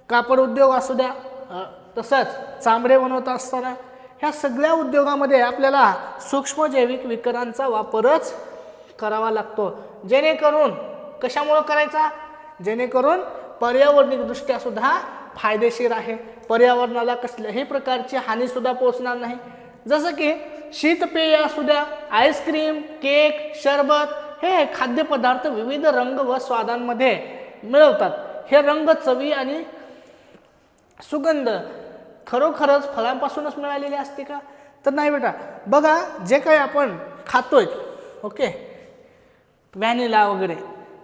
कापड उद्योग असू द्या, तसंच चामडे बनवत असताना ह्या सगळ्या उद्योगामध्ये आपल्याला सूक्ष्म जैविक विकरांचा वापरच करावा लागतो. जेणेकरून कशामुळं करायचा, जेणेकरून पर्यावरणिकदृष्ट्या सुद्धा फायदेशीर आहे, पर्यावरणाला कसल्याही प्रकारची हानीसुद्धा पोचणार नाही. जसं की शीतपेय असू द्या, आईस्क्रीम, केक, शरबत हे खाद्यपदार्थ विविध रंग व स्वादांमध्ये मिळवतात. हे रंग, चवी आणि सुगंध खरोखरच फळांपासूनच मिळालेले असते का, तर नाही बेटा. बघा जे काही आपण खातोय, ओके, व्हॅनिला वगैरे,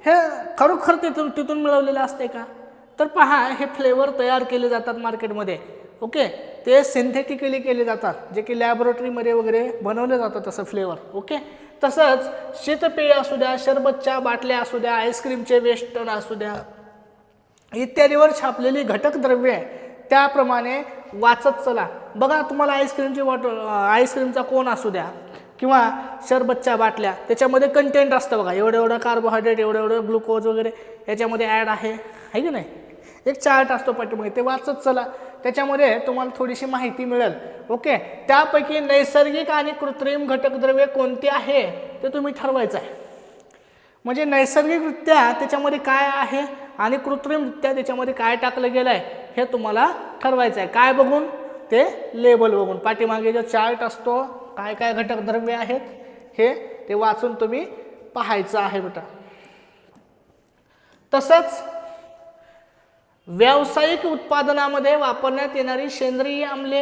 हे खरोखर तिथून मिळवलेलं असते का, तर पहा हे फ्लेवर तयार केले जातात मार्केटमध्ये, ओके, ते सिंथेटिकली केले जातात, जे की लॅबोरेटरीमध्ये वगैरे बनवले जातात तसं फ्लेवर, ओके. तसंच शीतपेय असू द्या, शरबतच्या बाटल्या असू द्या, आईस्क्रीमचे वेस्टर्न असू द्या, इत्यादीवर छापलेली घटक द्रव्ये त्याप्रमाणे वाचत चला. बघा तुम्हाला आईस्क्रीमचा कोन असू द्या किंवा शरबतच्या बाटल्या, त्याच्यामध्ये कंटेंट असतं बघा, एवढं कार्बोहायड्रेट, एवढं ग्लुकोज वगैरे याच्यामध्ये ॲड आहे की नाही. एक चार्ट असतो पाठीमागे, ते वाचत चला, त्याच्यामध्ये तुम्हाला थोडीशी माहिती मिळेल, ओके. त्यापैकी नैसर्गिक आणि कृत्रिम घटकद्रव्ये कोणती आहे ते तुम्ही ठरवायचं आहे. म्हणजे नैसर्गिकरित्या त्याच्यामध्ये काय आहे आणि कृत्रिमरित्या त्याच्यामध्ये काय टाकलं गेलं आहे हे तुम्हाला ठरवायचं आहे. काय बघून, ते लेबल बघून, पाठीमागे जो चार्ट असतो, काय काय घटकद्रव्ये आहेत हे ते वाचून तुम्ही पाहायचं आहे बेटा. तसंच व्यावसायिक उत्पादनामध्ये वापरण्यात येणारी सेंद्रिय आम्ले,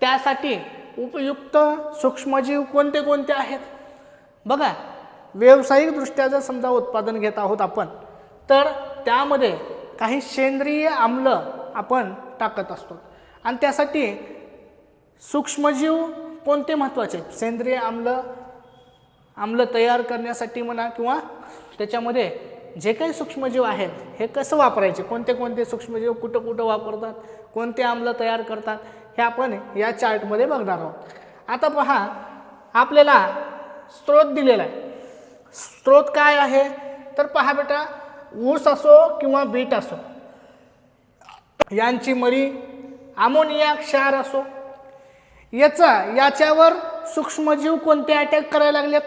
त्यासाठी उपयुक्त सूक्ष्मजीव कोणते कोणते आहेत. बघा, व्यावसायिकदृष्ट्या जर समजा उत्पादन घेत आहोत आपण, तर त्यामध्ये काही सेंद्रिय आम्ल आपण टाकत असतो आणि त्यासाठी सूक्ष्मजीव कोणते महत्त्वाचे आहेत. सेंद्रिय आम्ल तयार करण्यासाठी म्हणा किंवा त्याच्यामध्ये जे काही सूक्ष्मजीव आहेत हे कसं वापरायचे, कोणते कोणते सूक्ष्मजीव कुठं वापरतात, कोणते आम्ल तयार करतात, हे आपण या चार्टमध्ये बघणार आहोत. आता पहा, आपल्याला स्रोत दिलेला आहे. स्रोत काय आहे तर पहा बेटा, ऊस असो किंवा बीट असो, यांची मळी, अमोनिया क्षार असो, याच्यावर सूक्ष्मजीव कोणते अटॅक करायला लागलेत,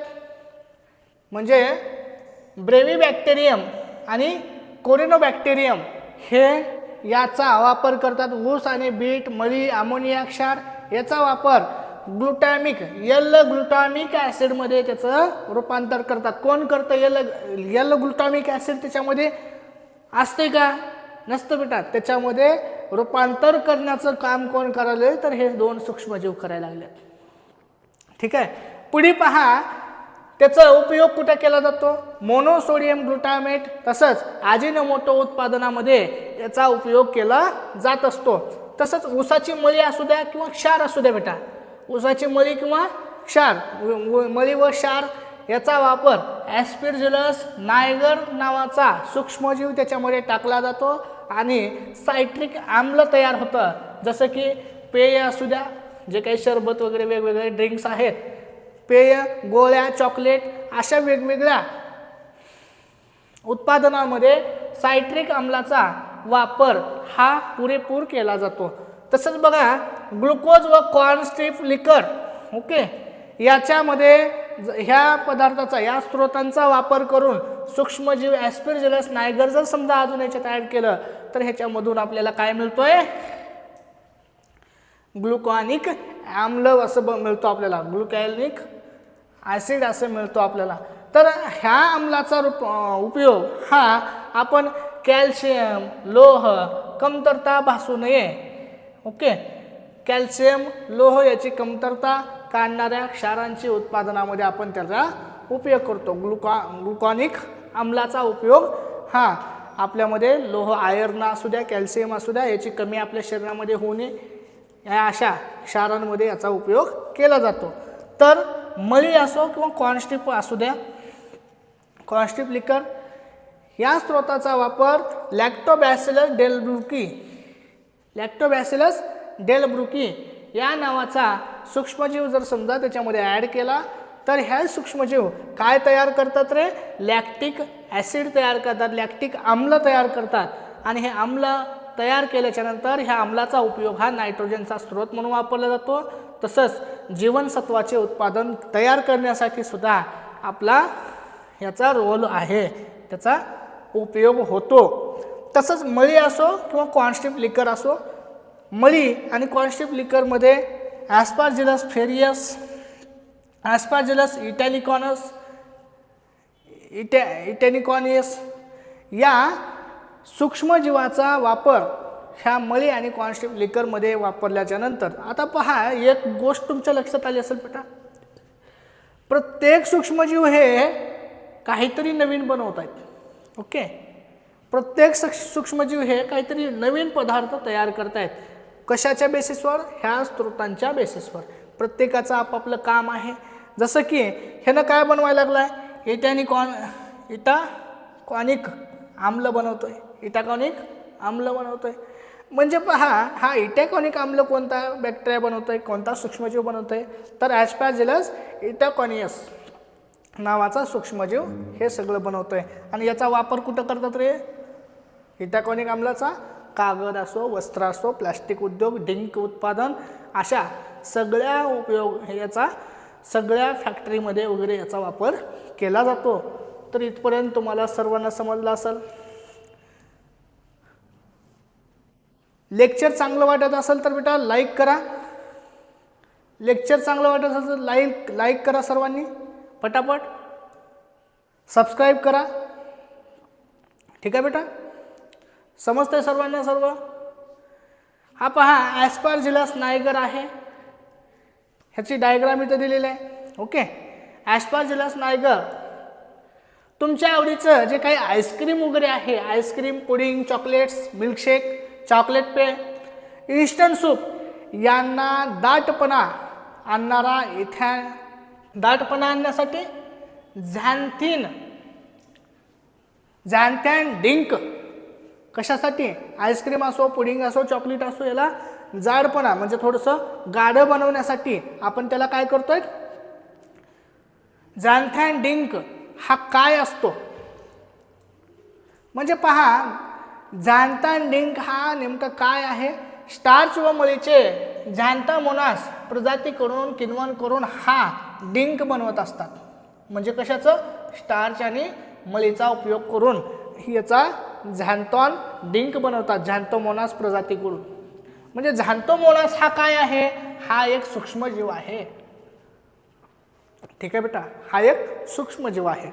म्हणजे ब्रेव्हिबॅक्टेरियम आणि कोरिनोबॅक्टेरियम हे याचा वापर करतात. ऊस आणि बीट, मळी, अमोनिया क्षार याचा वापर एल ग्लुटामिक ॲसिडमध्ये त्याचं रूपांतर करतात. कोण करतं, एल ग्लुटामिक ॲसिड त्याच्यामध्ये असते का, नसतं बेटा. त्याच्यामध्ये रूपांतर करण्याचं काम कोण करायला, तर हे दोन सूक्ष्मजीव करायला लागले. ठीक आहे. पुढे पहा, त्याचा उपयोग कुठे केला जातो, मोनोसोडियम ग्लुटामेट तसंच अजिनोमोटो उत्पादनामध्ये याचा उपयोग केला जात असतो. तसंच ऊसाची मळी असू द्या किंवा क्षार असू द्या बेटा, ऊसाची मळी किंवा क्षार, मळी व क्षार याचा वापर ॲस्परजिलस नायगर नावाचा सूक्ष्मजीव त्याच्यामध्ये टाकला जातो आणि सायट्रिक आम्ल तयार होतं. जसं की पेय असू द्या, जे काही शरबत वगैरे वेगवेगळे ड्रिंक्स आहेत, पेय, गोळ्या, चॉकलेट अशा वेगवेगळ्या उत्पादनामध्ये सायट्रिक आम्लाचा वापर हा पुरेपूर केला जातो. तसंच बघा, ग्लुकोज व कॉर्न स्ट्रीप लिकर, ओके, याच्यामध्ये ह्या पदार्थाचा या स्त्रोतांचा वापर करून सूक्ष्मजीव ॲस्परजिलस नायगर जर समजा अजून याच्यात ॲड केलं तर ह्याच्यामधून आपल्याला काय मिळतोय, ग्लुकॉनिक आम्ल असं मिळतो आपल्याला, ग्लुकॅनिक ॲसिड असं मिळतो आपल्याला. तर ह्या आम्लाचा उपयोग हा आपण कॅल्शियम, लोह, कमतरता भासू नये, ओके, कॅल्शियम, लोह याची कमतरता काढणाऱ्या क्षारांची उत्पादनामध्ये आपण त्याचा उपयोग करतो. ग्लुकॉनिक आम्लाचा उपयोग हा आपल्यामध्ये लोह, आयर्न असू द्या, कॅल्शियम असू द्या, याची कमी आपल्या शरीरामध्ये होऊ नये या अशा क्षारांमध्ये याचा उपयोग केला जातो. तर मळी असो किंवा कॉन्स्टिप असू द्या, कॉन्स्टिप लिकर या स्त्रोताचा वापर लॅक्टोबॅसिलस डेलब्रुकी या नावाचा सूक्ष्मजीव जर समजा त्याच्यामध्ये ॲड केला तर ह्या सूक्ष्मजीव काय तयार करतात रे, लॅक्टिक ॲसिड तयार करतात, लॅक्टिक आम्ल तयार करतात. आणि हे आम्ल तयार केल्याच्या नंतर ह्या आम्लाचा उपयोग हा नायट्रोजनचा स्रोत म्हणून वापरला जातो. तसंच जीवनसत्वाचे उत्पादन तयार करण्यासाठी सुद्धा आपला ह्याचा रोल आहे, त्याचा उपयोग होतो. तसंच मळी असो किंवा कॉन्स्टिप लिकर असो, मळी आणि कॉन्स्टिप लिकरमध्ये ॲस्परजिलस फेरियस, ॲस्परजिलस इटॅनिकॉनियस या सूक्ष्मजीवाचा वापर ह्या मळी आणि कॉन्स्टिप लिकरमध्ये वापरल्याच्या नंतर आता पहा, एक गोष्ट तुमच्या लक्षात आली असेल बेटा, प्रत्येक सूक्ष्मजीव हे काहीतरी नवीन बनवत आहेत, ओके, प्रत्येक सूक्ष्मजीव हे काहीतरी नवीन पदार्थ तयार करत आहेत. कशाच्या बेसिसवर, ह्या स्त्रोतांच्या बेसिसवर. प्रत्येकाचं आपापलं काम आहे. जसं की ह्यानं काय बनवायला लागलाय, इटाकॉनिक आम्ल बनवतोय, म्हणजे पहा हा इटॅकॉनिक आम्ल कोणता बॅक्टेरिया बनवतोय, कोणता सूक्ष्मजीव बनवतोय, तर ॲस्परजिलस इटॅकॉनियस नावाचा सूक्ष्मजीव हे सगळं बनवतोय. आणि याचा वापर कुठं करतात रे, इटॅकॉनिक आम्लाचा कागद असो, वस्त्र असो, प्लास्टिक उद्योग, डिंक उत्पादन अशा सगळ्या उपयोग याचा सगळ्या फॅक्टरीमध्ये वगैरे याचा वापर केला जातो. तर इथपर्यंत तुम्हाला सर्वांना समजलं असेल. लेक्चर चांगलं वाटत असेल तर बेटा लाईक करा. लेक्चर चांगलं वाटत असेल तर लाईक करा सर्वांनी पटापट. सबस्क्राईब करा. ठीक आहे बेटा, समजतंय सर्वांना सर्व. हा पहा ॲस्परजिलस नायगर आहे, ह्याची डायग्राम इथं दिलेली आहे, ओके. ॲस्परजिलस नायगर तुमच्या आवडीचं जे काही आईस्क्रीम वगैरे आहे, ice cream, pudding, chocolates, milkshake, chocolate पेय, इन्स्टंट सूप यांना दाटपणा आणण्यासाठी झॅन्थॅन डिंक, कशासाठी, आईस्क्रीम असो, पुडिंग असो, चॉकलेट असो, याला जाडपणा म्हणजे थोडंसं गाढं बनवण्यासाठी आपण त्याला काय करतोय, झॅन्थॅन डिंक हा काय असतो, म्हणजे पहा झॅन्थॅन डिंक हा नेमका काय आहे. स्टार्च व मळीचे झॅन्थोमोनास प्रजातीकडून किण्वन करून हा डिंक बनवत असतात. म्हणजे कशाचं, स्टार्च आणि मळीचा उपयोग करून याचा झॅन्थॉन डिंक बनवतात झॅन्थोमोनास प्रजातीकडून. म्हणजे झॅन्थोमोनास हा काय आहे, हा एक सूक्ष्मजीव आहे. ठीक आहे बेटा, हा एक सूक्ष्मजीव आहे.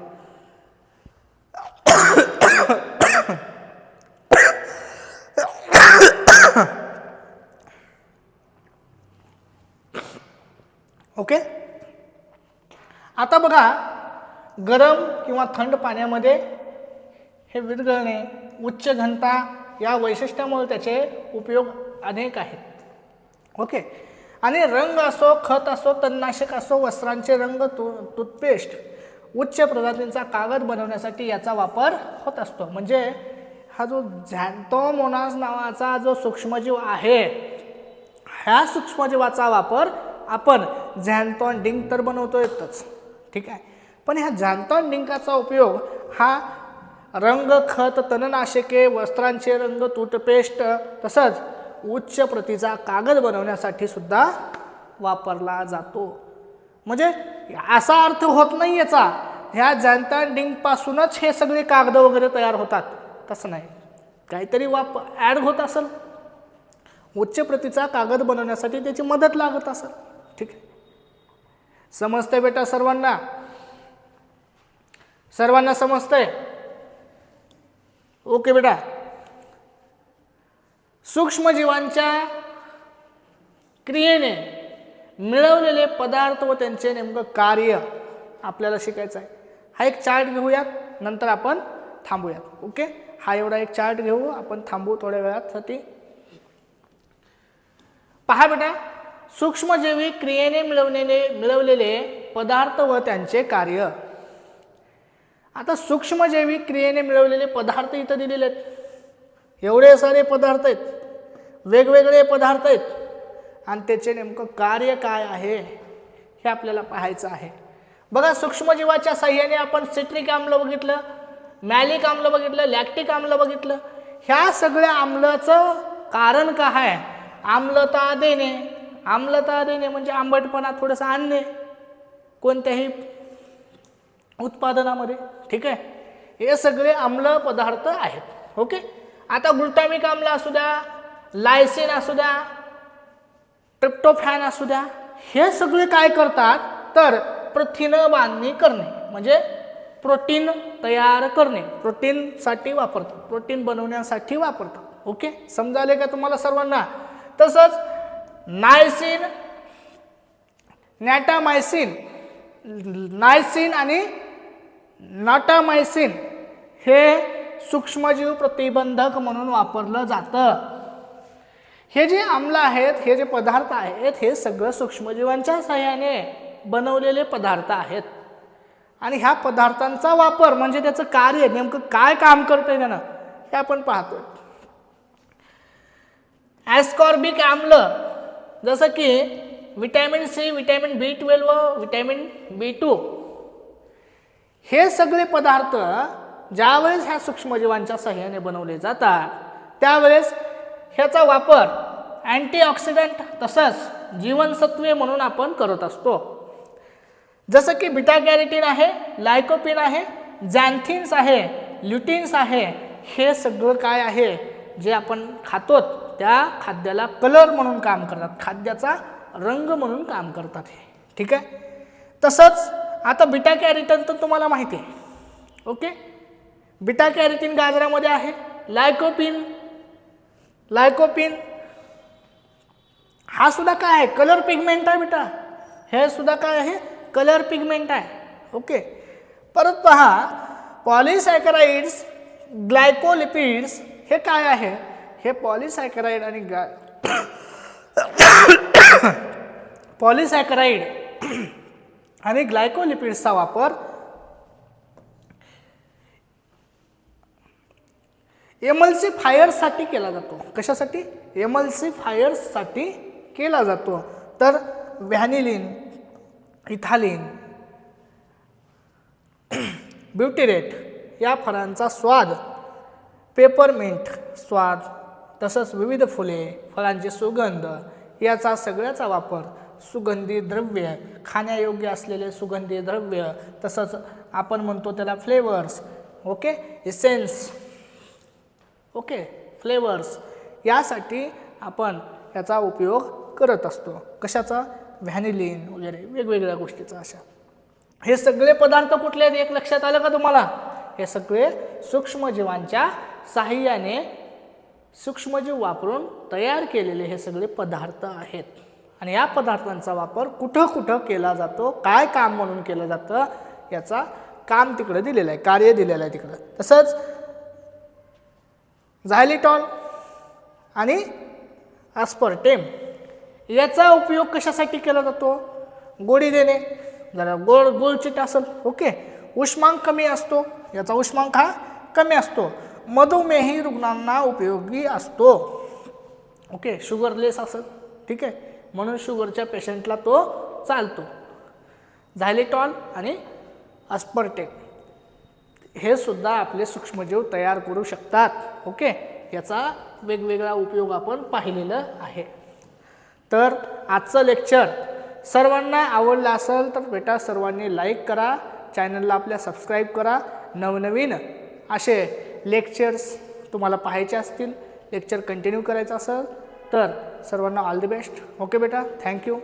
ओके. आता बघा, गरम किंवा थंड पाण्यामध्ये हे विरघळणे, उच्च घनता या वैशिष्ट्यामुळे त्याचे उपयोग अनेक आहेत, ओके. आणि रंग असो, खत असो, तणनाशक असो, वस्त्रांचे रंग, टूथपेस्ट, उच्च प्रजातींचा कागद बनवण्यासाठी याचा वापर होत असतो. म्हणजे हा जो झॅन्थोमोनास नावाचा जो सूक्ष्मजीव आहे, ह्या सूक्ष्मजीवाचा वापर आपण झॅन्थॉन डिंक तर बनवतोयच, ठीक आहे. पण ह्या झॅन्थॉन डिंकाचा उपयोग हा रंग, खत, तणनाशके, वस्त्रांचे रंग, टूथपेस्ट तसंच उच्च प्रतीचा कागद बनवण्यासाठी सुद्धा वापरला जातो. म्हणजे असा अर्थ होत नाही याचा ह्या झॅन्थायन पासूनच हे सगळे कागद वगैरे तयार होतात, तसं नाही. काहीतरी ॲड होत असेल, उच्च प्रतीचा कागद बनवण्यासाठी त्याची मदत लागत असेल. ठीक आहे, समजतंय बेटा सर्वांना? सर्वांना समजतंय? ओके बेटा. सूक्ष्मजीवांच्या क्रियेने मिळवलेले पदार्थ व त्यांचे नेमकं कार्य आपल्याला शिकायचं आहे. हा एक चार्ट घेऊयात, नंतर आपण थांबूयात. ओके, हा एवढा एक चार्ट घेऊ, आपण थांबू थोड्या वेळासाठी. पहा बेटा, सूक्ष्मजीवी क्रियेने मिळवलेले पदार्थ व त्यांचे कार्य. आता सूक्ष्मजीवी क्रियेने मिळवलेले पदार्थ इथं दिलेले आहेत. एवढे सारे पदार्थ आहेत, वेगवेगळे पदार्थ आहेत, आणि त्याचे नेमकं कार्य काय आहे हे आपल्याला पाहायचं आहे. बघा, सूक्ष्मजीवाच्या साह्याने आपण सिट्रिक आम्ल बघितलं, मॅलिक आम्ल बघितलं, लॅक्टिक आम्ल बघितलं. ह्या सगळ्या आम्लाचं कारण काय आहे? आम्लता देणे. आम्लता देणे म्हणजे आंबटपणा थोडंसं आणणे कोणत्याही उत्पादनामध्ये. ठीक आहे, हे सगळे आम्ल पदार्थ आहेत. ओके, आता ग्लुटामिक आम्ल असू द्या, लायसिन असू द्या, ट्रिप्टोफॅन असू द्या, हे सगळे काय करतात तर प्रथिन बांधणी करणे म्हणजे प्रोटीन तयार करणे, प्रोटीनसाठी वापरतात, प्रोटीन बनवण्यासाठी वापरतात. ओके, समजाले का तुम्हाला सर्वांना? तसंच नायसिन, नॅटामायसिन, नायसिन आणि नाटामायसिन हे सूक्ष्मजीव प्रतिबंधक म्हणून वापरलं जातं. हे जे आम्ल आहेत, हे जे पदार्थ आहेत, हे सगळं सूक्ष्मजीवांच्या सहाय्याने बनवलेले पदार्थ आहेत. आणि ह्या पदार्थांचा वापर म्हणजे त्याचं कार्य नेमकं काय काम करतंय त्यानं हे आपण पाहतोय. ॲस्कॉर्बिक आम्ल जसं की विटॅमिन सी, विटॅमिन B12 व विटॅमिन B2 हे सगळे पदार्थ ज्यावेळेस ह्या सूक्ष्मजीवांच्या सहाय्याने बनवले जातात त्यावेळेस ह्याचा वापर अँटीऑक्सिडंट तसंच जीवनसत्वे म्हणून आपण करत असतो. जसं की बीटा कॅरोटीन आहे, लायकोपिन आहे, झॅन्थिन्स आहे, ल्युटिन्स आहे. हे सगळं काय आहे जे आपण खातो त्या खाद्याला कलर म्हणून काम करतात, खाद्याचा रंग म्हणून काम करतात हे. ठीक आहे, तसंच आता बीटा कॅरोटीन तर तुम्हाला माहिती आहे. ओके, बीटा कॅरोटीन गाजरामध्ये आहे. लायकोपिन हा सुद्धा काय आहे? कलर पिगमेंट आहे बेटा. हे सुद्धा काय आहे? कलर पिगमेंट आहे. ओके, परत पहा, पॉलिसॅकराइड्स, ग्लायकोलिपिड्स हे काय आहे? हे पॉलिसॅकराइड आणि पॉलिसॅकराइड आणि ग्लायकोलिपिड्सचा वापर एमल्सिफायर्ससाठी केला जातो. कशासाठी? एमल्सिफायर्ससाठी केला जातो. तर व्हॅनिलिन, इथालिन, ब्युटिरेट या फळांचा स्वाद, पेपरमिंट स्वाद, तसंच विविध फुले, फळांचे सुगंध याचा सगळ्याचा वापर सुगंधी द्रव्य, खाण्यायोग्य असलेले सुगंधी द्रव्य, तसंच आपण म्हणतो त्याला flavours. Okay, essence. Okay, flavours यासाठी आपण याचा उपयोग करत असतो. कशाचा? व्हॅनिलिन वगैरे वेगवेगळ्या गोष्टीचा. अशा हे सगळे पदार्थ कुठले आहेत? एक लक्षात आलं का तुम्हाला? हे सगळे सूक्ष्मजीवांच्या साहाय्याने सूक्ष्मजीव वापरून तयार केलेले हे सगळे पदार्थ आहेत. आणि या पदार्थांचा वापर कुठं कुठं केला जातो, काय काम म्हणून केलं जातं याचा काम तिकडं दिलेलं आहे, कार्य दिलेलं आहे तिकडं. तसंच झायलिटॉल आणि आस्पर्टेम याचा उपयोग कशासाठी केला जातो? गोडी देणे, जरा गोळचिट असेल. ओके, उष्मांक कमी असतो, याचा उष्मांक हा कमी असतो. मधुमेही रुग्णांना उपयोगी असतो. ओके, शुगरलेस असेल. ठीक आहे, म्हणून शुगरच्या पेशंटला तो चालतो. झायलिटॉल आणि आस्पर्टेम हे सुद्धा आपले सूक्ष्मजीव तयार करू शकतात. ओके, याचा वेगवेगळा उपयोग आपण पाहिलेला आहे. तर आजचं लेक्चर सर्वांना आवडलं असेल तर बेटा सर्वांनी लाईक करा, चॅनलला आपल्या सबस्क्राईब करा. नवनवीन असे लेक्चर्स तुम्हाला पाहायचे असतील, लेक्चर कंटिन्यू करायचं असेल तर सर्वांना ऑल द बेस्ट. ओके बेटा, थँक्यू.